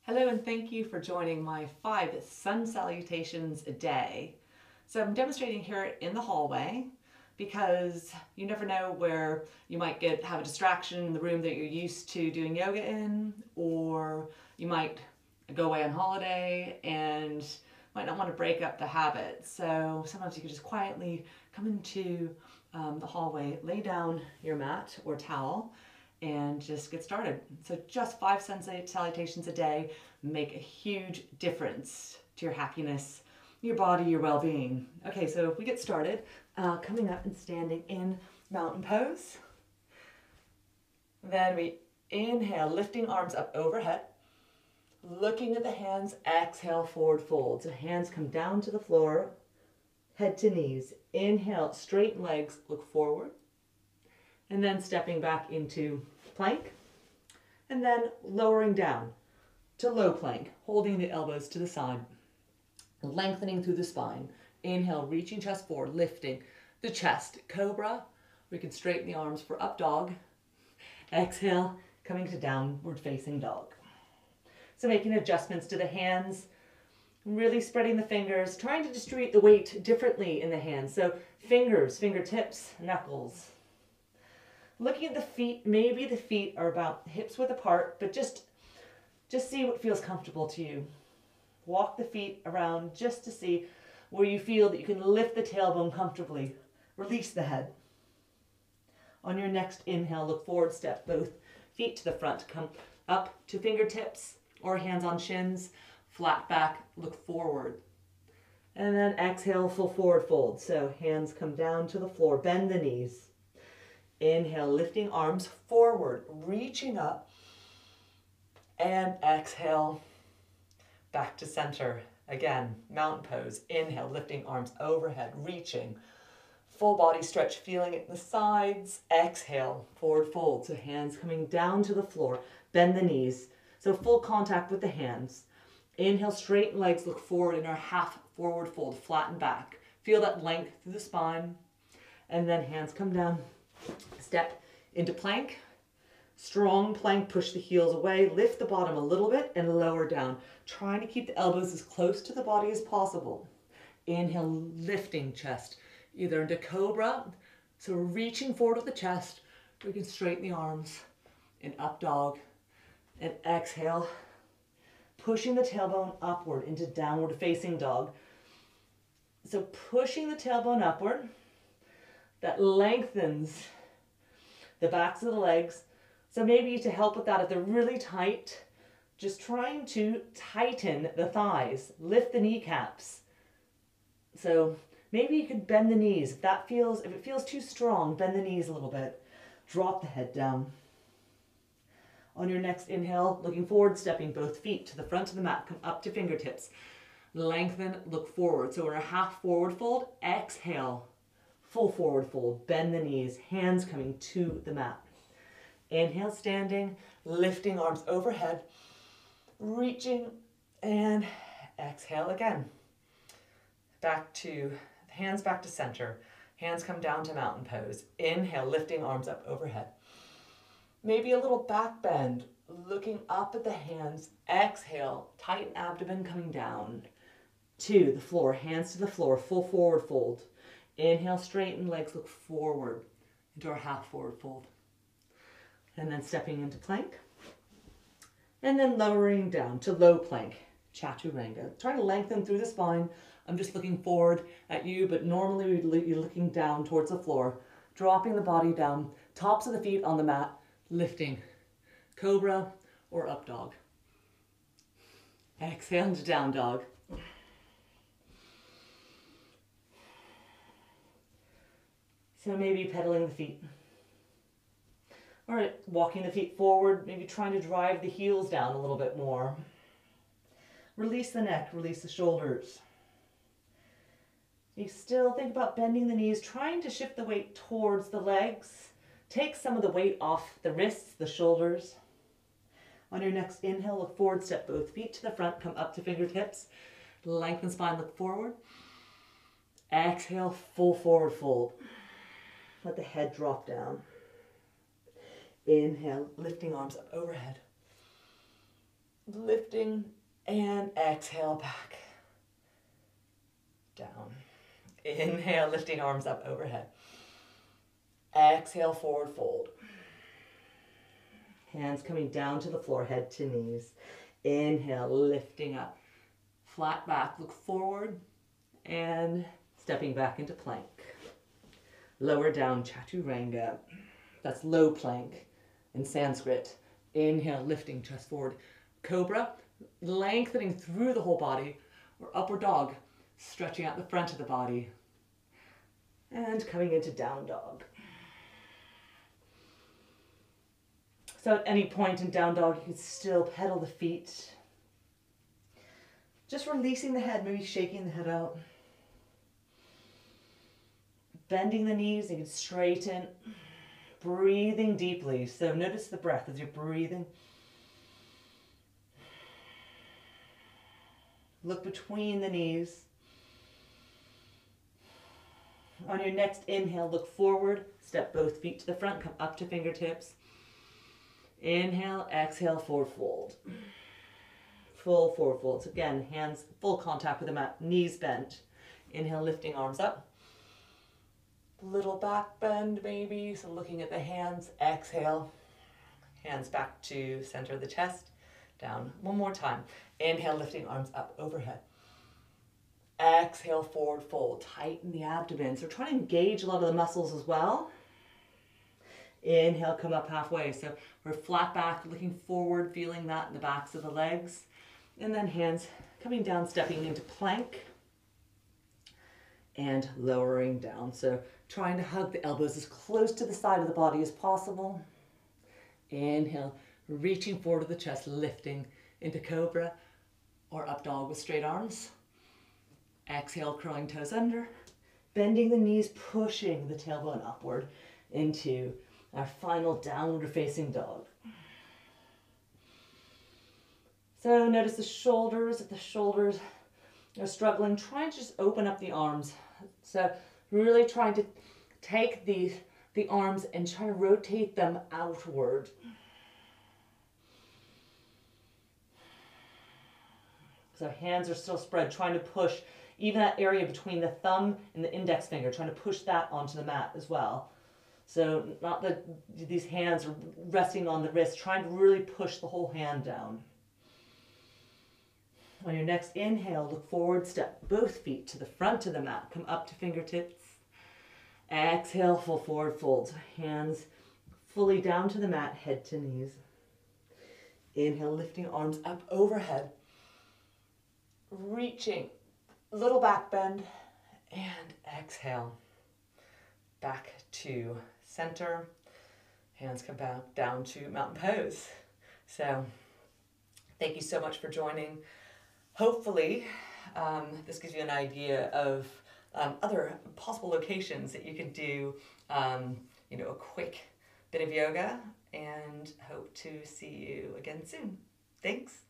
Hello and thank you for joining my 5 sun salutations a day. So I'm demonstrating here in the hallway because you never know where you might have a distraction in the room that you're used to doing yoga in, or you might go away on holiday and might not want to break up the habit. So sometimes you can just quietly come into the hallway, lay down your mat or towel, and just get started. So just 5 sun salutations a day make a huge difference to your happiness, your body, your well-being. Okay, so if we get started, coming up and standing in mountain pose. Then we inhale, lifting arms up overhead, looking at the hands, exhale, forward fold. So hands come down to the floor, head to knees. Inhale, straighten legs, look forward. And then stepping back into plank, and then lowering down to low plank, holding the elbows to the side, lengthening through the spine. Inhale, reaching chest forward, lifting the chest, cobra. We can straighten the arms for up dog. Exhale, coming to downward facing dog. So making adjustments to the hands, really spreading the fingers, trying to distribute the weight differently in the hands. So fingers, fingertips, knuckles. Looking at the feet, maybe the feet are about hips width apart, but just see what feels comfortable to you. Walk the feet around just to see where you feel that you can lift the tailbone comfortably. Release the head. On your next inhale, look forward, step both feet to the front. Come up to fingertips or hands on shins, flat back, look forward. And then exhale, full forward fold. So hands come down to the floor, bend the knees. Inhale, lifting arms forward, reaching up, and exhale, back to center. Again, mountain pose. Inhale, lifting arms overhead, reaching, full body stretch, feeling it in the sides. Exhale, forward fold. So hands coming down to the floor, bend the knees. So full contact with the hands. Inhale, straighten legs, look forward in our half forward fold, flatten back. Feel that length through the spine. And then hands come down. Step into plank, strong plank, push the heels away, lift the bottom a little bit and lower down, trying to keep the elbows as close to the body as possible. Inhale, lifting chest, either into cobra, so reaching forward with the chest, we can straighten the arms in up dog, and exhale, pushing the tailbone upward into downward facing dog. So pushing the tailbone upward, that lengthens the backs of the legs. So maybe to help with that, if they're really tight, just trying to tighten the thighs, lift the kneecaps. So maybe you could bend the knees. If it feels too strong, bend the knees a little bit. Drop the head down. On your next inhale, looking forward, stepping both feet to the front of the mat, come up to fingertips. Lengthen, look forward. So we're a half forward fold. Exhale. Full forward fold, bend the knees, hands coming to the mat. Inhale, standing, lifting arms overhead, reaching, and exhale again. Hands back to center. Hands come down to mountain pose. Inhale, lifting arms up overhead. Maybe a little back bend, looking up at the hands. Exhale, tighten abdomen coming down to the floor, hands to the floor, full forward fold. Inhale, straighten legs, look forward into our half forward fold. And then stepping into plank. And then lowering down to low plank, chaturanga. Trying to lengthen through the spine. I'm just looking forward at you, but normally you're looking down towards the floor. Dropping the body down, tops of the feet on the mat, lifting. Cobra or up dog. Exhale into down dog. So maybe pedaling the feet. All right, walking the feet forward, maybe trying to drive the heels down a little bit more. Release the neck, release the shoulders. You still think about bending the knees, trying to shift the weight towards the legs. Take some of the weight off the wrists, the shoulders. On your next inhale, look forward, step both feet to the front, come up to fingertips. Lengthen spine, look forward. Exhale, full forward fold. Let the head drop down. Inhale, lifting arms up overhead. lifting, and exhale back, down. Inhale, lifting arms up overhead. Exhale, forward fold. Hands coming down to the floor, head to knees. Inhale, lifting up. Flat back, look forward, and stepping back into plank. Lower down, chaturanga. That's low plank in Sanskrit. Inhale, lifting, chest forward. Cobra, lengthening through the whole body. Or upward dog, stretching out the front of the body. And coming into down dog. So at any point in down dog, you can still pedal the feet. Just releasing the head, maybe shaking the head out. Bending the knees, you can straighten. Breathing deeply. So notice the breath as you're breathing. Look between the knees. On your next inhale, look forward. Step both feet to the front, come up to fingertips. Inhale, exhale, forward fold. Full forward folds. Again, hands full contact with the mat, knees bent. Inhale, lifting arms up. Little back bend maybe, so looking at the hands. Exhale, hands back to center of the chest. Down. One more time. Inhale, lifting arms up overhead. Exhale, forward fold. Tighten the abdomen. So we're trying to engage a lot of the muscles as well. Inhale, come up halfway. So we're flat back, looking forward, feeling that in the backs of the legs. And then hands coming down, stepping into plank. And lowering down. So trying to hug the elbows as close to the side of the body as possible. Inhale, reaching forward to the chest, lifting into cobra or up dog with straight arms. Exhale, curling toes under. Bending the knees, pushing the tailbone upward into our final downward facing dog. So notice the shoulders. If the shoulders are struggling, try and just open up the arms. So really trying to take the arms and try to rotate them outward. So hands are still spread, trying to push even that area between the thumb and the index finger, trying to push that onto the mat as well. So not that these hands are resting on the wrist, trying to really push the whole hand down. On your next inhale, look forward, step both feet to the front of the mat, come up to fingertips. Exhale, full forward fold. Hands fully down to the mat, head to knees. Inhale, lifting arms up overhead. Reaching, little back bend, and exhale. Back to center. Hands come back down to mountain pose. So thank you so much for joining. Hopefully this gives you an idea of other possible locations that you can do a quick bit of yoga, and hope to see you again soon. Thanks.